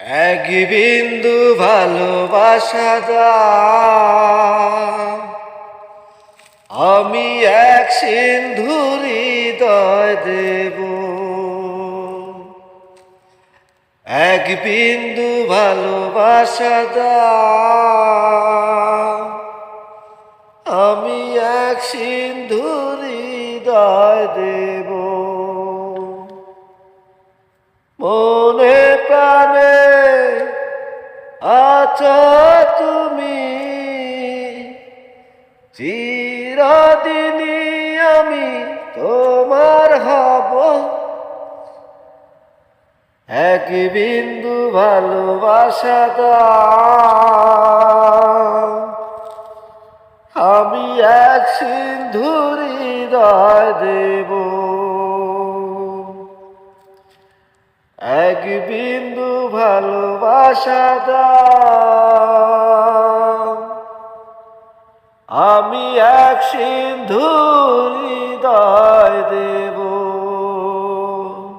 এক বিন্দু ভালোবাসা দাও, আমি এক সিন্ধু হৃদয় দেব। এক বিন্দু ভালোবাসা দাও, আমি এক সিন্ধু হৃদয় দেব। মনে প্রাণে আছো তুমি, চিরদিনই আমি তোমার হব। এক বিন্দু ভালোবাসা দাও, আমি এক সিন্ধু হৃদয় দেব। এক বিন্দু ভালোবাসা দাও, আমি এক সিন্ধু